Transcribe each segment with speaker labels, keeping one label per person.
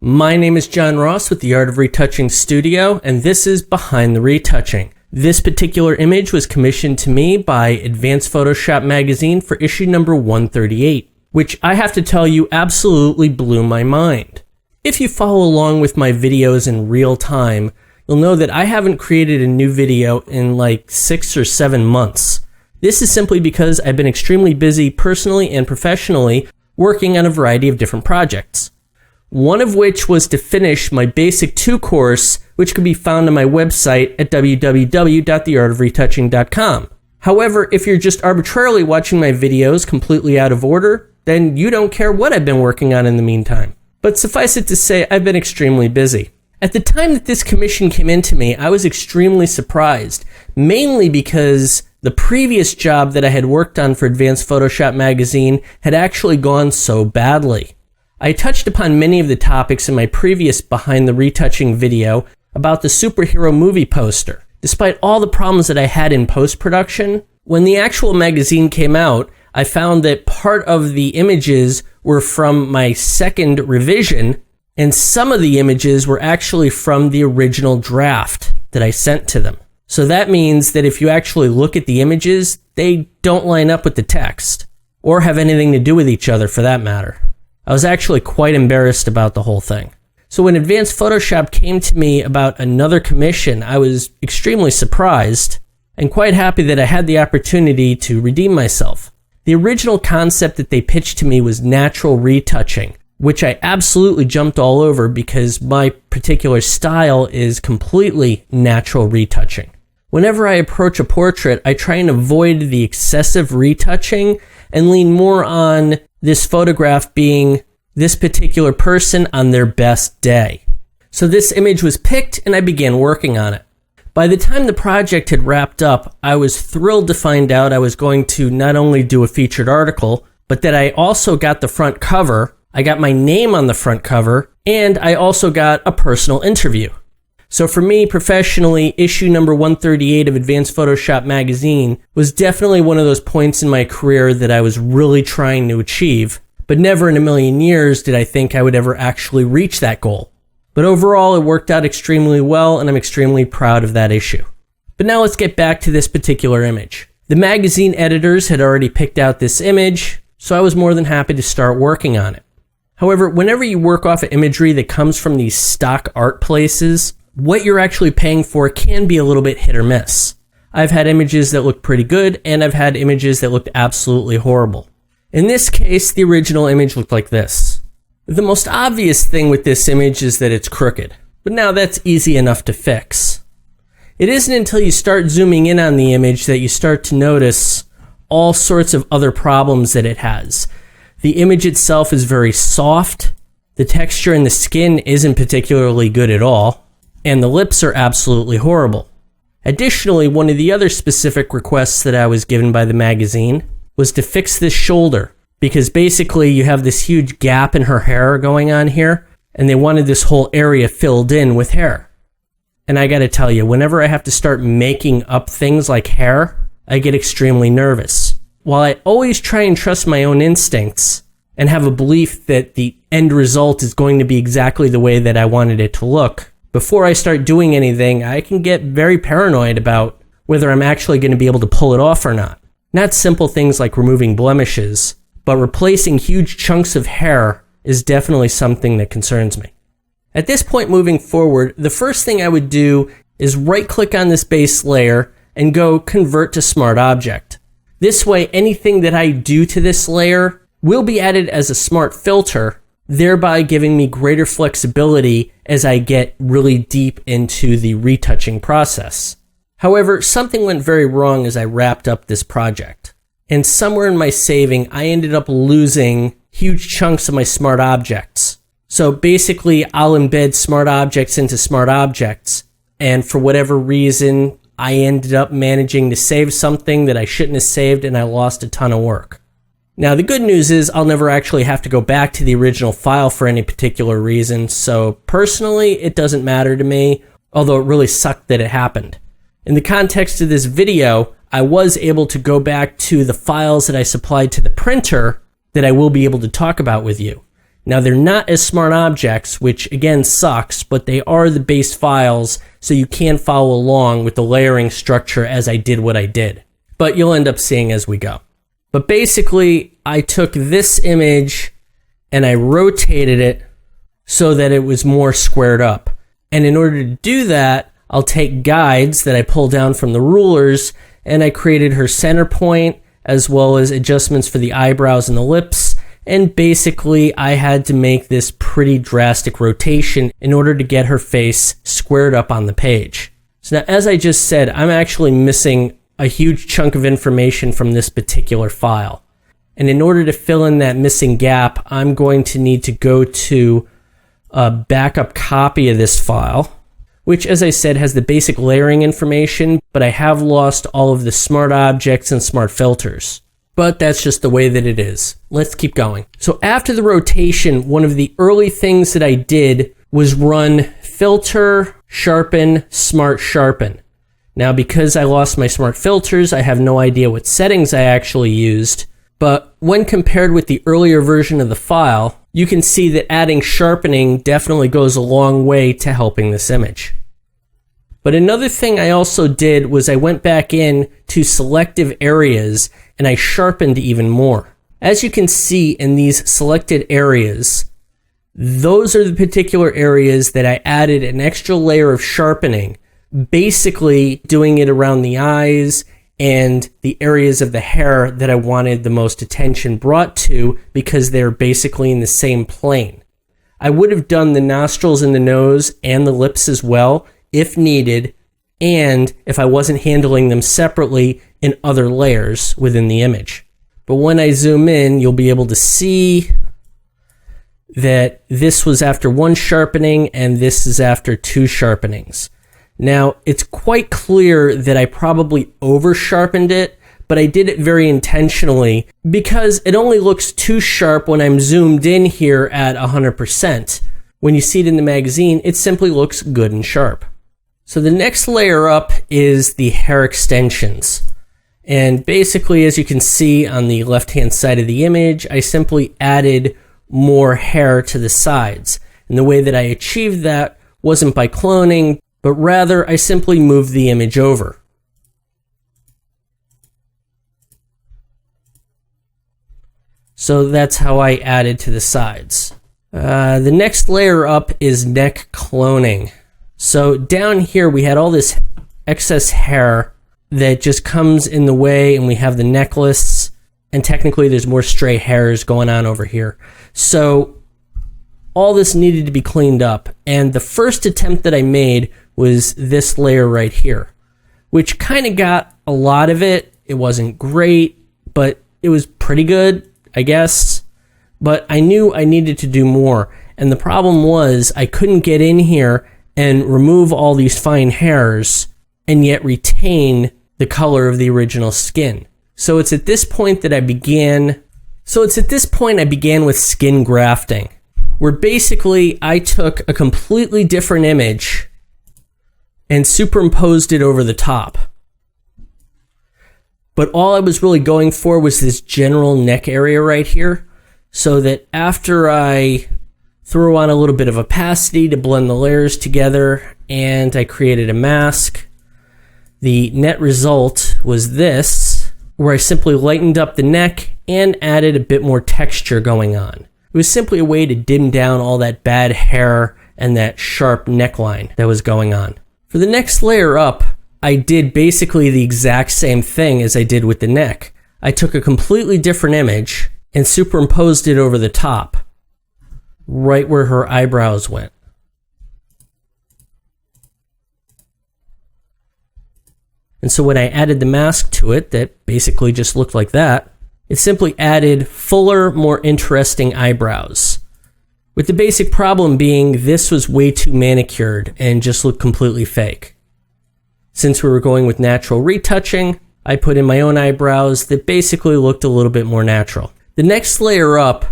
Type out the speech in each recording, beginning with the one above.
Speaker 1: My name is John Ross with the Art of Retouching Studio, and this is Behind the Retouching. This particular image was commissioned to me by Advanced Photoshop magazine for issue number 138, which I have to tell you absolutely blew my mind. If you follow along with my videos in real time, you'll know that I haven't created a new video in like 6 or 7 months. This is simply because I've been extremely busy personally and professionally working on a variety of different projects. One of which was to finish my Basic 2 course, which can be found on my website at www.theartofretouching.com. However, if you're just arbitrarily watching my videos completely out of order, then you don't care what I've been working on in the meantime. But suffice it to say, I've been extremely busy. At the time that this commission came into me, I was extremely surprised, mainly because the previous job that I had worked on for Advanced Photoshop magazine had actually gone so badly. I touched upon many of the topics in my previous Behind the Retouching video about the superhero movie poster. Despite all the problems that I had in post-production, when the actual magazine came out, I found that part of the images were from my second revision, and some of the images were actually from the original draft that I sent to them. So that means that if you actually look at the images, they don't line up with the text, or have anything to do with each other for that matter. I was actually quite embarrassed about the whole thing. So when Advanced Photoshop came to me about another commission, I was extremely surprised and quite happy that I had the opportunity to redeem myself. The original concept that they pitched to me was natural retouching, which I absolutely jumped all over because my particular style is completely natural retouching. Whenever I approach a portrait, I try and avoid the excessive retouching and lean more on this photograph being this particular person on their best day. So this image was picked and I began working on it. By the time the project had wrapped up, I was thrilled to find out I was going to not only do a featured article, but that I also got the front cover, I got my name on the front cover, and I also got a personal interview. So for me, professionally, issue number 138 of Advanced Photoshop magazine was definitely one of those points in my career that I was really trying to achieve, but never in a million years did I think I would ever actually reach that goal. But overall, it worked out extremely well, and I'm extremely proud of that issue. But now let's get back to this particular image. The magazine editors had already picked out this image, so I was more than happy to start working on it. However, whenever you work off of imagery that comes from these stock art places, what you're actually paying for can be a little bit hit or miss. I've had images that look pretty good, and I've had images that looked absolutely horrible. In this case, the original image looked like this. The most obvious thing with this image is that it's crooked, but now that's easy enough to fix. It isn't until you start zooming in on the image that you start to notice all sorts of other problems that it has. The image itself is very soft, the texture in the skin isn't particularly good at all, and the lips are absolutely horrible. Additionally, one of the other specific requests that I was given by the magazine was to fix this shoulder, because basically you have this huge gap in her hair going on here, and they wanted this whole area filled in with hair. And I gotta tell you, whenever I have to start making up things like hair, I get extremely nervous. While I always try and trust my own instincts and have a belief that the end result is going to be exactly the way that I wanted it to look, before I start doing anything, I can get very paranoid about whether I'm actually going to be able to pull it off or not. Not simple things like removing blemishes, but replacing huge chunks of hair is definitely something that concerns me. At this point moving forward, the first thing I would do is right-click on this base layer and go Convert to Smart Object. This way, anything that I do to this layer will be added as a smart filter, thereby giving me greater flexibility as I get really deep into the retouching process. However, something went very wrong as I wrapped up this project. And somewhere in my saving, I ended up losing huge chunks of my smart objects. So basically, I'll embed smart objects into smart objects, and for whatever reason, I ended up managing to save something that I shouldn't have saved, and I lost a ton of work. Now, the good news is I'll never actually have to go back to the original file for any particular reason, so personally, it doesn't matter to me, although it really sucked that it happened. In the context of this video, I was able to go back to the files that I supplied to the printer that I will be able to talk about with you. Now, they're not as smart objects, which again sucks, but they are the base files, so you can follow along with the layering structure as I did what I did. But you'll end up seeing as we go. But basically, I took this image and I rotated it so that it was more squared up. And in order to do that, I'll take guides that I pull down from the rulers, and I created her center point as well as adjustments for the eyebrows and the lips. And basically, I had to make this pretty drastic rotation in order to get her face squared up on the page. So now, as I just said, I'm actually missing a huge chunk of information from this particular file. And in order to fill in that missing gap, I'm going to need to go to a backup copy of this file, which, as I said, has the basic layering information, but I have lost all of the smart objects and smart filters. But that's just the way that it is. Let's keep going. So after the rotation, one of the early things that I did was run filter, sharpen, smart sharpen. Now, because I lost my smart filters, I have no idea what settings I actually used. But when compared with the earlier version of the file, you can see that adding sharpening definitely goes a long way to helping this image. But another thing I also did was I went back in to selective areas and I sharpened even more. As you can see in these selected areas, those are the particular areas that I added an extra layer of sharpening, basically doing it around the eyes and the areas of the hair that I wanted the most attention brought to because they're basically in the same plane. I would have done the nostrils and the nose and the lips as well if needed, and if I wasn't handling them separately in other layers within the image. But when I zoom in, you'll be able to see that this was after one sharpening and this is after two sharpenings. Now, it's quite clear that I probably over-sharpened it, but I did it very intentionally because it only looks too sharp when I'm zoomed in here at 100%. When you see it in the magazine, it simply looks good and sharp. So the next layer up is the hair extensions. And basically, as you can see on the left-hand side of the image, I simply added more hair to the sides. And the way that I achieved that wasn't by cloning, but rather I simply moved the image over. So that's how I added to the sides. The next layer up is neck cloning. So down here we had all this excess hair that just comes in the way, and we have the necklace, and technically there's more stray hairs going on over here. So all this needed to be cleaned up, and the first attempt that I made was this layer right here, which kind of got a lot of it. It wasn't great, but it was pretty good, I guess. But I knew I needed to do more, and the problem was I couldn't get in here and remove all these fine hairs and yet retain the color of the original skin. So it's at this point that I began with skin grafting, where basically I took a completely different image and superimposed it over the top. But all I was really going for was this general neck area right here, so that after I threw on a little bit of opacity to blend the layers together and I created a mask, the net result was this, where I simply lightened up the neck and added a bit more texture going on. It was simply a way to dim down all that bad hair and that sharp neckline that was going on. For the next layer up, I did basically the exact same thing as I did with the neck. I took a completely different image and superimposed it over the top, right where her eyebrows went. And so when I added the mask to it, that basically just looked like that, it simply added fuller, more interesting eyebrows. With the basic problem being this was way too manicured and just looked completely fake. Since we were going with natural retouching, I put in my own eyebrows that basically looked a little bit more natural. The next layer up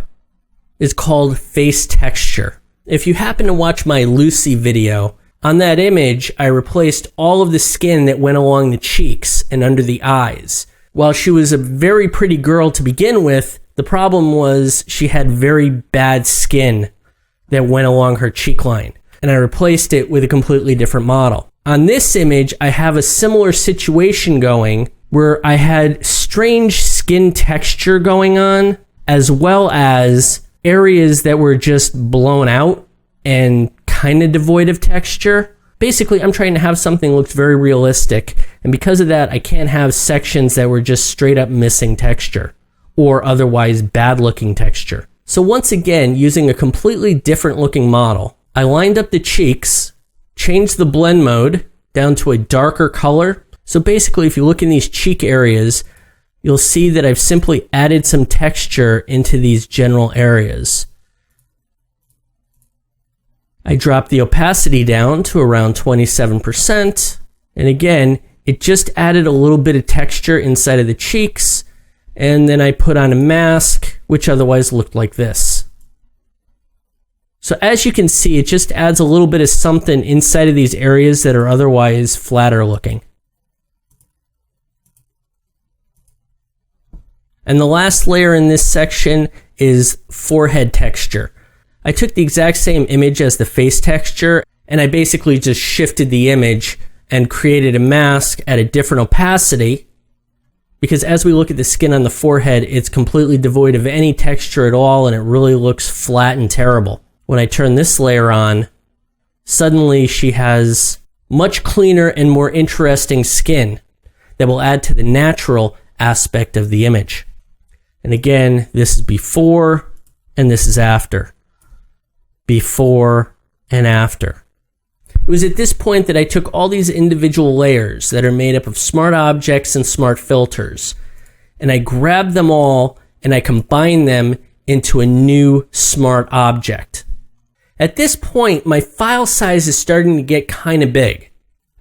Speaker 1: is called face texture. If you happen to watch my Lucy video, on that image, I replaced all of the skin that went along the cheeks and under the eyes. While she was a very pretty girl to begin with, The problem was she had very bad skin that went along her cheek line, and I replaced it with a completely different model. On this image, I have a similar situation going where I had strange skin texture going on, as well as areas that were just blown out and kind of devoid of texture. Basically, I'm trying to have something that looks very realistic, and because of that, I can't have sections that were just straight up missing texture or otherwise bad looking texture. So once again, using a completely different looking model, I lined up the cheeks, changed the blend mode down to a darker color. So basically, if you look in these cheek areas, you'll see that I've simply added some texture into these general areas. I dropped the opacity down to around 27%. And again, it just added a little bit of texture inside of the cheeks. And then I put on a mask, which otherwise looked like this. So as you can see, it just adds a little bit of something inside of these areas that are otherwise flatter looking. And the last layer in this section is forehead texture. I took the exact same image as the face texture, and I basically just shifted the image and created a mask at a different opacity, because as we look at the skin on the forehead, it's completely devoid of any texture at all, and it really looks flat and terrible. When I turn this layer on, suddenly she has much cleaner and more interesting skin that will add to the natural aspect of the image. And again, this is before and this is after. Before and after. It was at this point that I took all these individual layers that are made up of smart objects and smart filters, and I grabbed them all and I combined them into a new smart object. At this point, my file size is starting to get kind of big.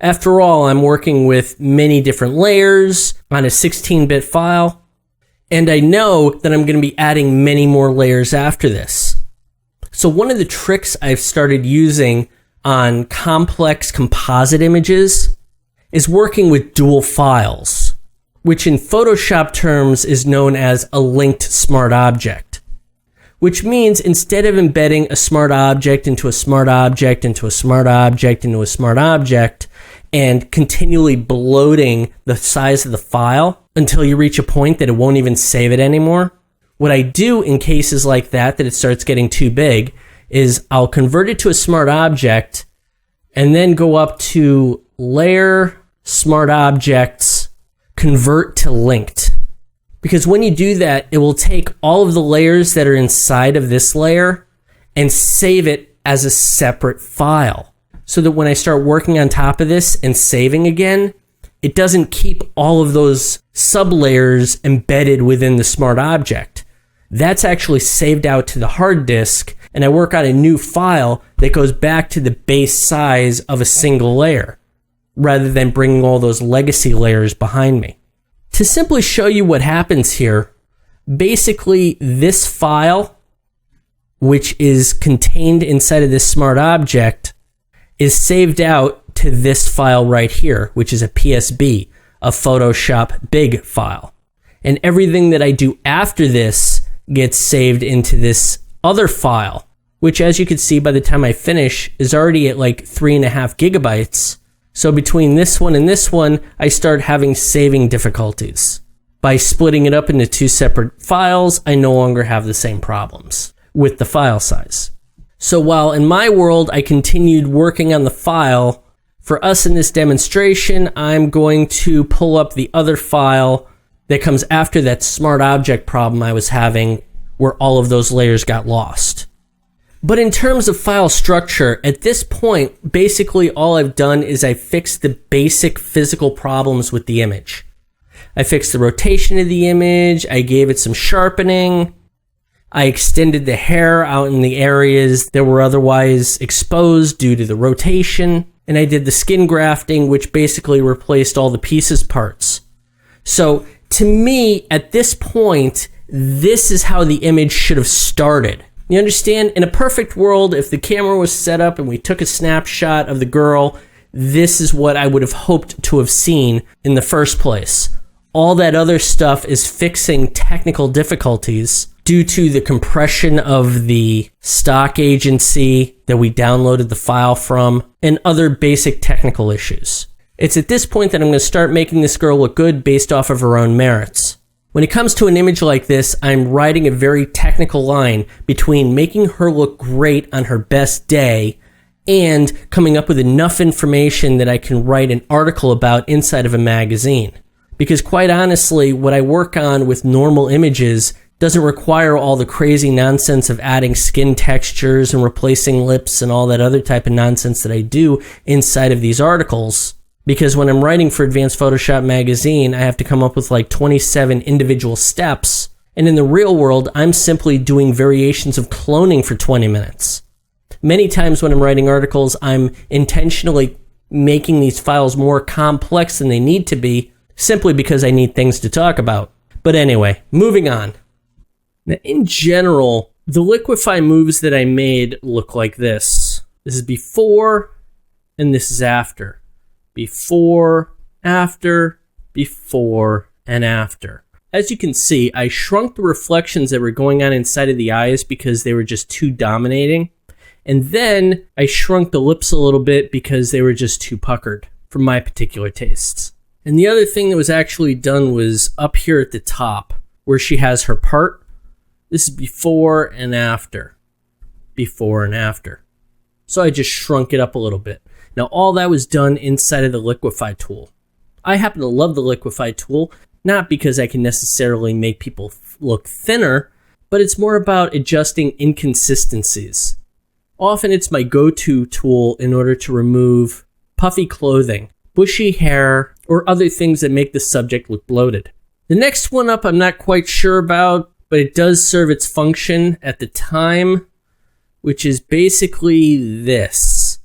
Speaker 1: After all, I'm working with many different layers on a 16-bit file, and I know that I'm going to be adding many more layers after this. So one of the tricks I've started using on complex composite images is working with dual files, which in Photoshop terms is known as a linked smart object, which means instead of embedding a smart object into a smart object into a smart object into a smart object and continually bloating the size of the file until you reach a point that it won't even save it anymore, what I do in cases like that it starts getting too big is I'll convert it to a smart object and then go up to Layer, Smart Objects, Convert to Linked. Because when you do that, it will take all of the layers that are inside of this layer and save it as a separate file. So that when I start working on top of this and saving again, it doesn't keep all of those sub-layers embedded within the smart object. That's actually saved out to the hard disk, and I work on a new file that goes back to the base size of a single layer, rather than bringing all those legacy layers behind me. To simply show you what happens here, basically this file, which is contained inside of this smart object, is saved out to this file right here, which is a PSB, a Photoshop big file. And everything that I do after this gets saved into this other file, which as you can see by the time I finish is already at like 3.5 gigabytes. So between this one and this one, I start having saving difficulties. By splitting it up into two separate files, I no longer have the same problems with the file size. So while in my world, I continued working on the file, for us in this demonstration, I'm going to pull up the other file that comes after that smart object problem I was having where all of those layers got lost. But in terms of file structure, at this point, basically all I've done is I fixed the basic physical problems with the image. I fixed the rotation of the image, I gave it some sharpening, I extended the hair out in the areas that were otherwise exposed due to the rotation, and I did the skin grafting, which basically replaced all the pieces parts. So to me, at this point, this is how the image should have started. You understand? In a perfect world, if the camera was set up and we took a snapshot of the girl, this is what I would have hoped to have seen in the first place. All that other stuff is fixing technical difficulties due to the compression of the stock agency that we downloaded the file from and other basic technical issues. It's at this point that I'm going to start making this girl look good based off of her own merits. When it comes to an image like this, I'm riding a very technical line between making her look great on her best day and coming up with enough information that I can write an article about inside of a magazine. Because quite honestly, what I work on with normal images doesn't require all the crazy nonsense of adding skin textures and replacing lips and all that other type of nonsense that I do inside of these articles. Because when I'm writing for Advanced Photoshop Magazine, I have to come up with like 27 individual steps. And in the real world, I'm simply doing variations of cloning for 20 minutes. Many times when I'm writing articles, I'm intentionally making these files more complex than they need to be, simply because I need things to talk about. But anyway, moving on. Now, in general, the Liquify moves that I made look like this. This is before, and this is after. Before, after, before, and after. As you can see, I shrunk the reflections that were going on inside of the eyes because they were just too dominating. And then I shrunk the lips a little bit because they were just too puckered for my particular tastes. And the other thing that was actually done was up here at the top where she has her part. This is before and after. Before and after. So I just shrunk it up a little bit. Now, all that was done inside of the Liquify tool. I happen to love the Liquify tool, not because I can necessarily make people look thinner, but it's more about adjusting inconsistencies. Often it's my go-to tool in order to remove puffy clothing, bushy hair, or other things that make the subject look bloated. The next one up I'm not quite sure about, but it does serve its function at the time, which is basically this.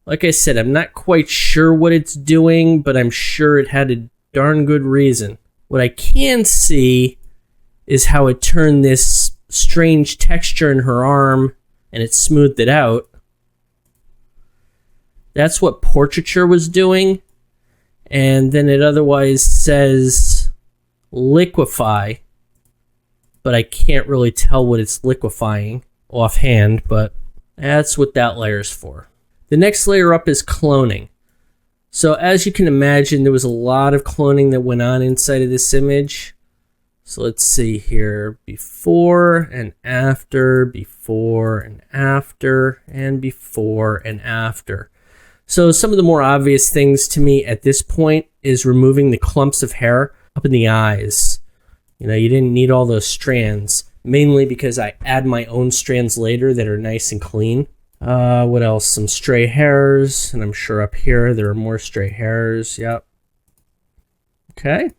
Speaker 1: Like I said, I'm not quite sure what it's doing, but I'm sure it had a darn good reason. What I can see is how it turned this strange texture in her arm and it smoothed it out. That's what portraiture was doing. And then it otherwise says liquify, but I can't really tell what it's liquefying offhand, but that's what that layer's for. The next layer up is cloning. So as you can imagine, there was a lot of cloning that went on inside of this image. So let's see here, before and after, before and after, and before and after. So some of the more obvious things to me at this point is removing the clumps of hair up in the eyes. You know, you didn't need all those strands, mainly because I add my own strands later that are nice and clean. What else? Some stray hairs, and I'm sure up here there are more stray hairs. Yep. Okay.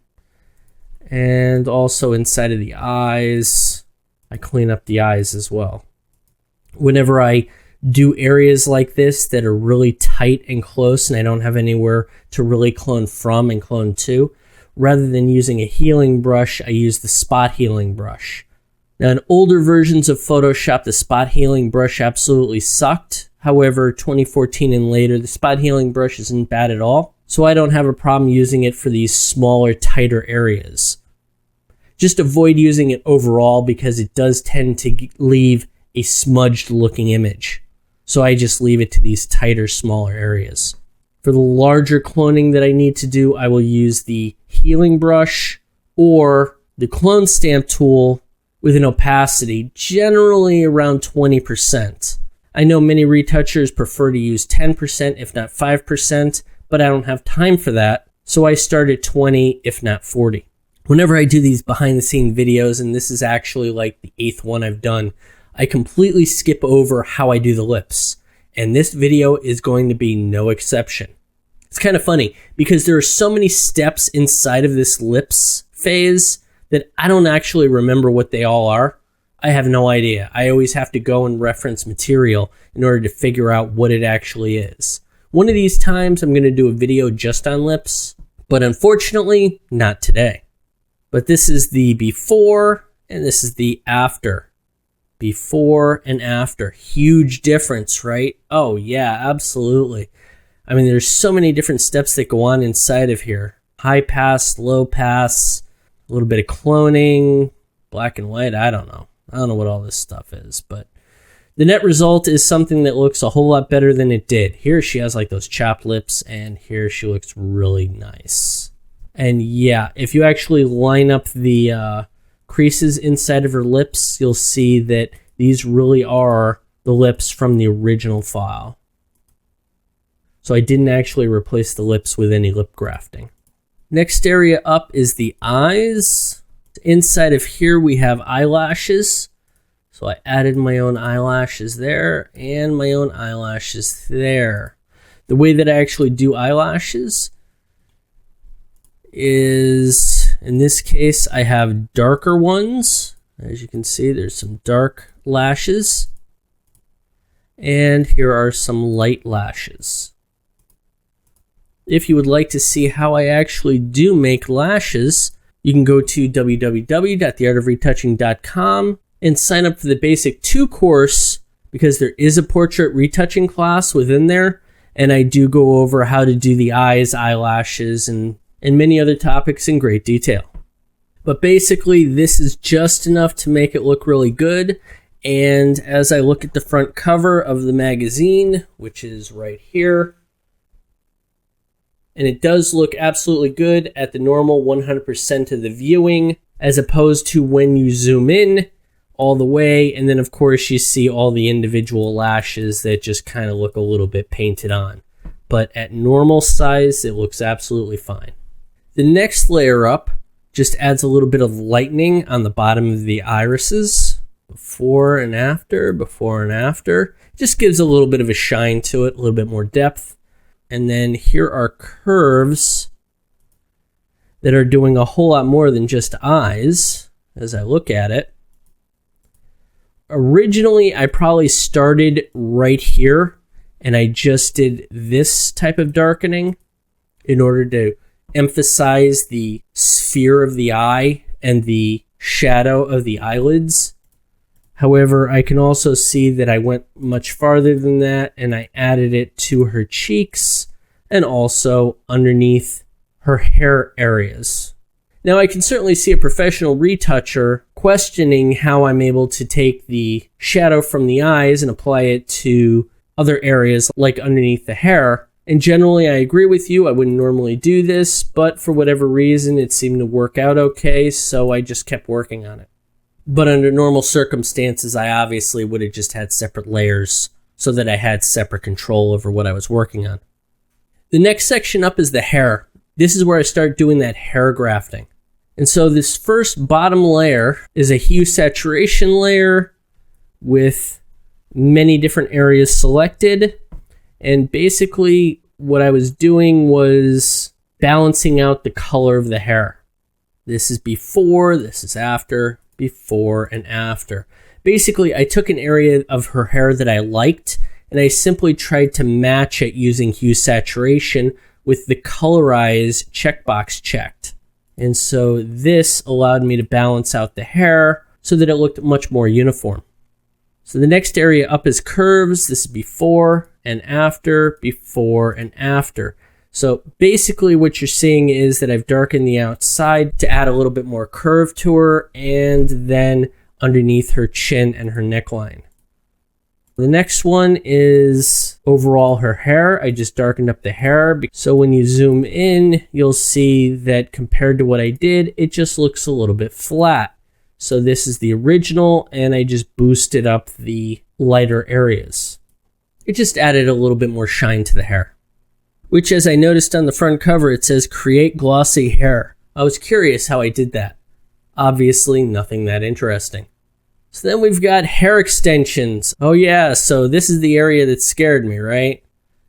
Speaker 1: And also inside of the eyes, I clean up the eyes as well. Whenever I do areas like this that are really tight and close and I don't have anywhere to really clone from and clone to, rather than using a healing brush, I use the spot healing brush. Now, in older versions of Photoshop, the spot healing brush absolutely sucked. However, 2014 and later, the spot healing brush isn't bad at all. So I don't have a problem using it for these smaller, tighter areas. Just avoid using it overall because it does tend to leave a smudged looking image. So I just leave it to these tighter, smaller areas. For the larger cloning that I need to do, I will use the healing brush or the clone stamp tool with an opacity generally around 20%. I know many retouchers prefer to use 10%, if not 5%, but I don't have time for that, so I start at 20, if not 40. Whenever I do these behind-the-scenes videos, and this is actually like the 8th one I've done, I completely skip over how I do the lips, and this video is going to be no exception. It's kind of funny, because there are so many steps inside of this lips phase that I don't actually remember what they all are. I have no idea. I always have to go and reference material in order to figure out what it actually is. One of these times I'm going to do a video just on lips, but unfortunately, not today. But this is the before and this is the after. Before and after. Huge difference, right? Oh yeah, absolutely. I mean, there's so many different steps that go on inside of here. high pass, low pass, a little bit of cloning, black and white. I don't know what all this stuff is, but the net result is something that looks a whole lot better than it did. Here she has like those chapped lips, and here she looks really nice. And yeah, if you actually line up the creases inside of her lips, you'll see that these really are the lips from the original file. So I didn't actually replace the lips with any lip grafting. Next area up is the eyes. Inside of here we have eyelashes. So I added my own eyelashes there and my own eyelashes there. The way that I actually do eyelashes is, in this case, I have darker ones. As you can see, there's some dark lashes. And here are some light lashes. If you would like to see how I actually do make lashes, you can go to www.theartofretouching.com and sign up for the Basic 2 course, because there is a portrait retouching class within there, and I do go over how to do the eyes, eyelashes, and many other topics in great detail. But basically, this is just enough to make it look really good. And as I look at the front cover of the magazine, which is right here, and it does look absolutely good at the normal 100% of the viewing, as opposed to when you zoom in all the way, and then of course you see all the individual lashes that just kind of look a little bit painted on. But at normal size, it looks absolutely fine. The next layer up just adds a little bit of lightening on the bottom of the irises. Before and after, before and after. Just gives a little bit of a shine to it, a little bit more depth. And then here are curves that are doing a whole lot more than just eyes as I look at it. Originally, I probably started right here and I just did this type of darkening in order to emphasize the sphere of the eye and the shadow of the eyelids. However, I can also see that I went much farther than that, and I added it to her cheeks and also underneath her hair areas. Now, I can certainly see a professional retoucher questioning how I'm able to take the shadow from the eyes and apply it to other areas like underneath the hair. And generally, I agree with you. I wouldn't normally do this, but for whatever reason, it seemed to work out okay, so I just kept working on it. But under normal circumstances, I obviously would have just had separate layers so that I had separate control over what I was working on. The next section up is the hair. This is where I start doing that hair grafting. And so this first bottom layer is a hue saturation layer with many different areas selected. And basically what I was doing was balancing out the color of the hair. This is before, this is after, before and after. Basically, I took an area of her hair that I liked, and I simply tried to match it using hue saturation with the colorize checkbox checked. And so this allowed me to balance out the hair so that it looked much more uniform. So the next area up is curves. This is before and after, before and after. So basically what you're seeing is that I've darkened the outside to add a little bit more curve to her, and then underneath her chin and her neckline. The next one is overall her hair. I just darkened up the hair. So when you zoom in, you'll see that compared to what I did, it just looks a little bit flat. So this is the original, and I just boosted up the lighter areas. It just added a little bit more shine to the hair. Which, as I noticed on the front cover, it says create glossy hair. I was curious how I did that. Obviously, nothing that interesting. So then we've got hair extensions. Oh yeah, so this is the area that scared me, right?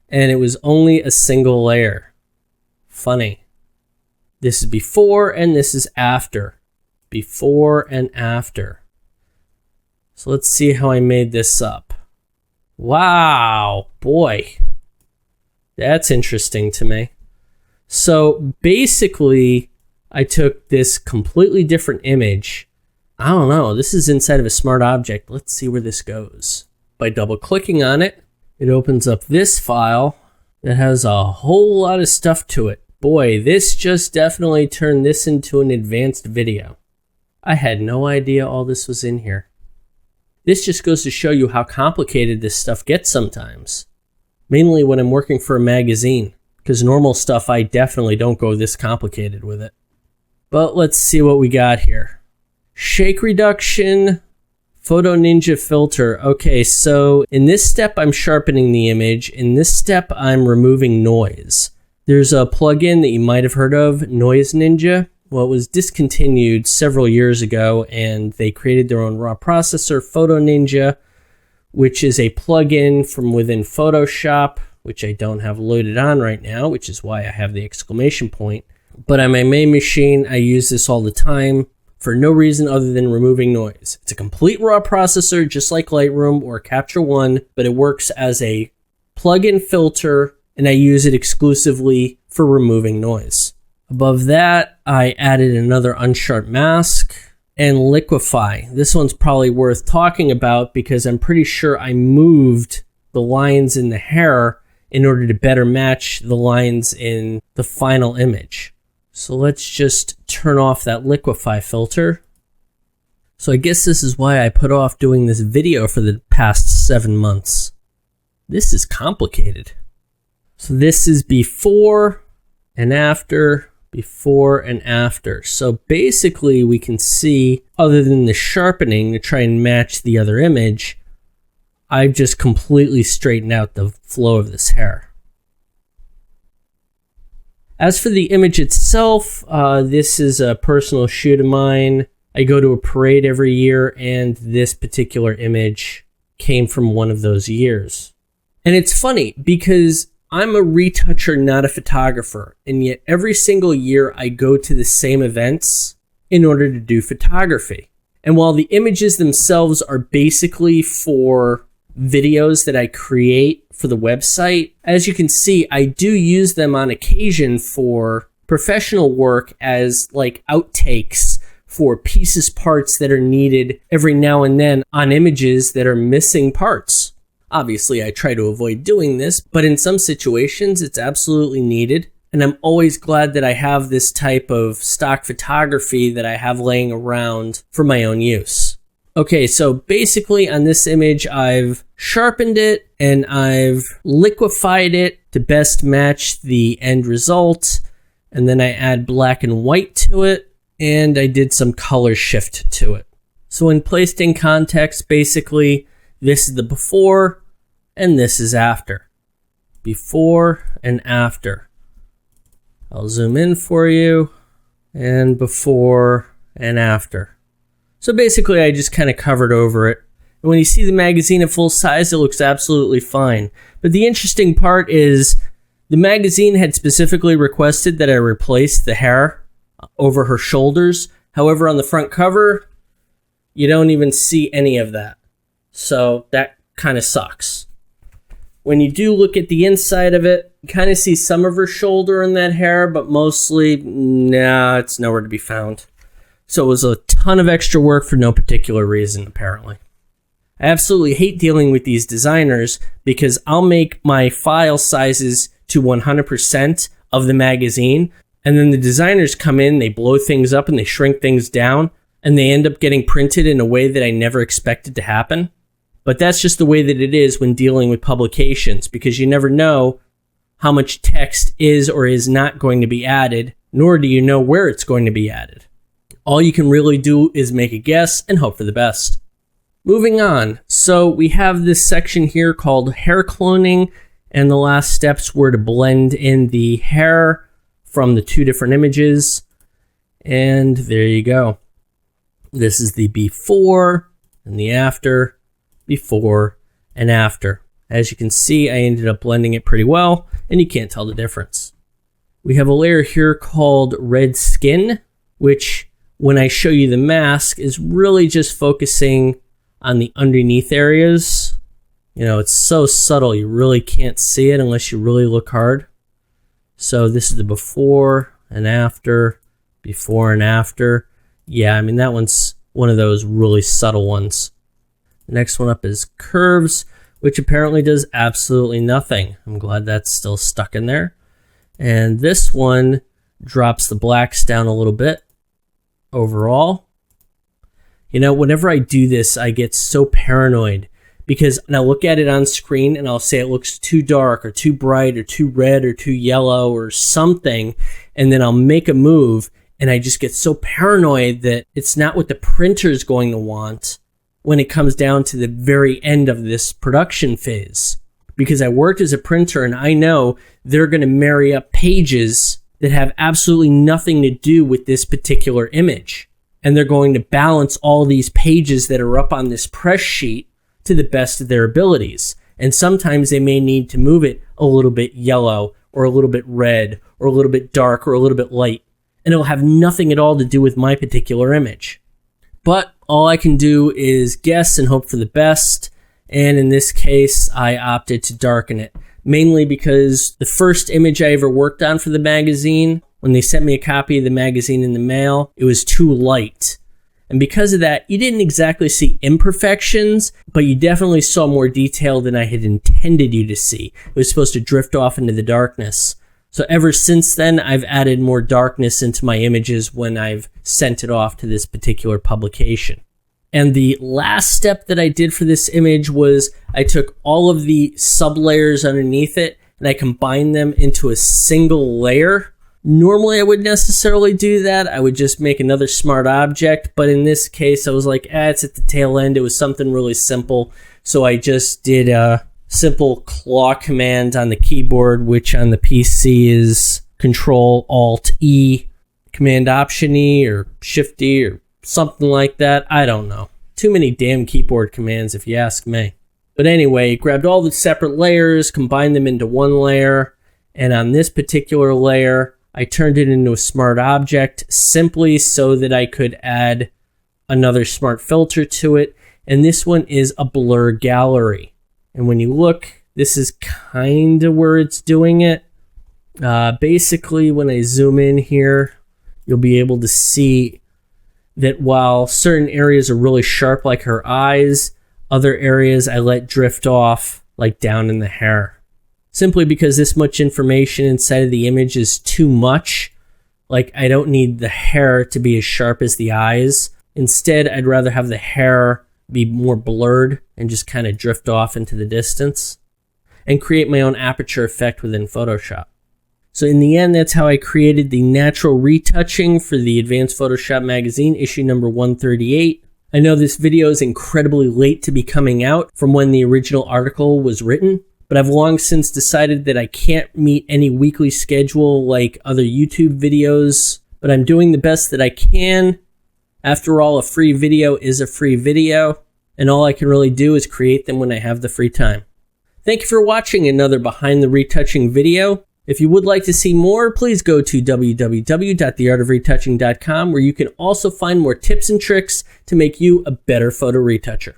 Speaker 1: And it was only a single layer. Funny. This is before and this is after. Before and after. So let's see how I made this up. Wow, boy. That's interesting to me. So basically, I took this completely different image. I don't know, this is inside of a smart object. Let's see where this goes. By double clicking on it, it opens up this file that has a whole lot of stuff to it. Boy, this just definitely turned this into an advanced video. I had no idea all this was in here. This just goes to show you how complicated this stuff gets sometimes. Mainly when I'm working for a magazine, because normal stuff I definitely don't go this complicated with it. But let's see what we got here. Shake reduction, Photo Ninja filter. Okay, so in this step I'm sharpening the image. In this step I'm removing noise. There's a plugin that you might have heard of, Noise Ninja. Well, it was discontinued several years ago, and they created their own raw processor, Photo Ninja, which is a plugin from within Photoshop, which I don't have loaded on right now, which is why I have the exclamation point. But on my main machine, I use this all the time for no reason other than removing noise. It's a complete raw processor, just like Lightroom or Capture One, but it works as a plugin filter, and I use it exclusively for removing noise. Above that, I added another unsharp mask and Liquify. This one's probably worth talking about because I'm pretty sure I moved the lines in the hair in order to better match the lines in the final image. So let's just turn off that Liquify filter. So I guess this is why I put off doing this video for the past 7 months. This is complicated. So this is before and after, before and after. So basically we can see, other than the sharpening to try and match the other image, I've just completely straightened out the flow of this hair. As for the image itself, this is a personal shoot of mine. I go to a parade every year, and this particular image came from one of those years. And it's funny because I'm a retoucher, not a photographer, and yet every single year I go to the same events in order to do photography. And while the images themselves are basically for videos that I create for the website, as you can see, I do use them on occasion for professional work as like outtakes for pieces, parts that are needed every now and then on images that are missing parts. Obviously, I try to avoid doing this, but in some situations, it's absolutely needed. And I'm always glad that I have this type of stock photography that I have laying around for my own use. Okay, so basically on this image, I've sharpened it and I've liquefied it to best match the end result. And then I add black and white to it, and I did some color shift to it. So when placed in context, basically, this is the before, and this is after. Before and after. I'll zoom in for you, and before and after. So basically, I just kind of covered over it. And when you see the magazine at full size, it looks absolutely fine. But the interesting part is, the magazine had specifically requested that I replace the hair over her shoulders. However, on the front cover, you don't even see any of that. So that kind of sucks. When you do look at the inside of it, you kind of see some of her shoulder in that hair, but mostly, nah, it's nowhere to be found. So it was a ton of extra work for no particular reason, apparently. I absolutely hate dealing with these designers because I'll make my file sizes to 100% of the magazine, and then the designers come in, they blow things up and they shrink things down, and they end up getting printed in a way that I never expected to happen. But that's just the way that it is when dealing with publications, because you never know how much text is or is not going to be added, nor do you know where it's going to be added. All you can really do is make a guess and hope for the best. Moving on, so we have this section here called hair cloning, and the last steps were to blend in the hair from the two different images, and there you go. This is the before and the after, before and after. As you can see, I ended up blending it pretty well, and you can't tell the difference. We have a layer here called red skin, which when I show you the mask is really just focusing on the underneath areas. You know, it's so subtle, you really can't see it unless you really look hard. So this is the before and after, before and after. Yeah, I mean, that one's one of those really subtle ones. The next one up is curves, which apparently does absolutely nothing. I'm glad that's still stuck in there. And this one drops the blacks down a little bit overall. You know, whenever I do this, I get so paranoid because I'll look at it on screen and I'll say it looks too dark or too bright or too red or too yellow or something. And then I'll make a move and I just get so paranoid that it's not what the printer's going to want when it comes down to the very end of this production phase. Because I worked as a printer and I know they're going to marry up pages that have absolutely nothing to do with this particular image. And they're going to balance all these pages that are up on this press sheet to the best of their abilities. And sometimes they may need to move it a little bit yellow or a little bit red or a little bit dark or a little bit light. And it'll have nothing at all to do with my particular image. But all I can do is guess and hope for the best. And in this case, I opted to darken it. Mainly because the first image I ever worked on for the magazine, when they sent me a copy of the magazine in the mail, it was too light. And because of that, you didn't exactly see imperfections, but you definitely saw more detail than I had intended you to see. It was supposed to drift off into the darkness. So ever since then, I've added more darkness into my images when I've sent it off to this particular publication. And the last step that I did for this image was I took all of the sub-layers underneath it and I combined them into a single layer. Normally I wouldn't necessarily do that. I would just make another smart object. But in this case, I was like, it's at the tail end. It was something really simple. So I just did a simple claw command on the keyboard, which on the PC is Control-Alt-E, Command-Option-E or Shift-E or something like that. I don't know. Too many damn keyboard commands if you ask me. But anyway, grabbed all the separate layers, combined them into one layer, and on this particular layer, I turned it into a smart object simply so that I could add another smart filter to it. And this one is a blur gallery. And when you look, this is kind of where it's doing it. Basically, when I zoom in here, you'll be able to see that while certain areas are really sharp like her eyes, other areas I let drift off like down in the hair. Simply because this much information inside of the image is too much. Like I don't need the hair to be as sharp as the eyes. Instead, I'd rather have the hair be more blurred and just kind of drift off into the distance and create my own aperture effect within Photoshop. So in the end, that's how I created the Natural Retouching for the Advanced Photoshop magazine, issue number 138. I know this video is incredibly late to be coming out from when the original article was written, but I've long since decided that I can't meet any weekly schedule like other YouTube videos, but I'm doing the best that I can. After all, a free video is a free video, and all I can really do is create them when I have the free time. Thank you for watching another Behind the Retouching video. If you would like to see more, please go to www.theartofretouching.com, where you can also find more tips and tricks to make you a better photo retoucher.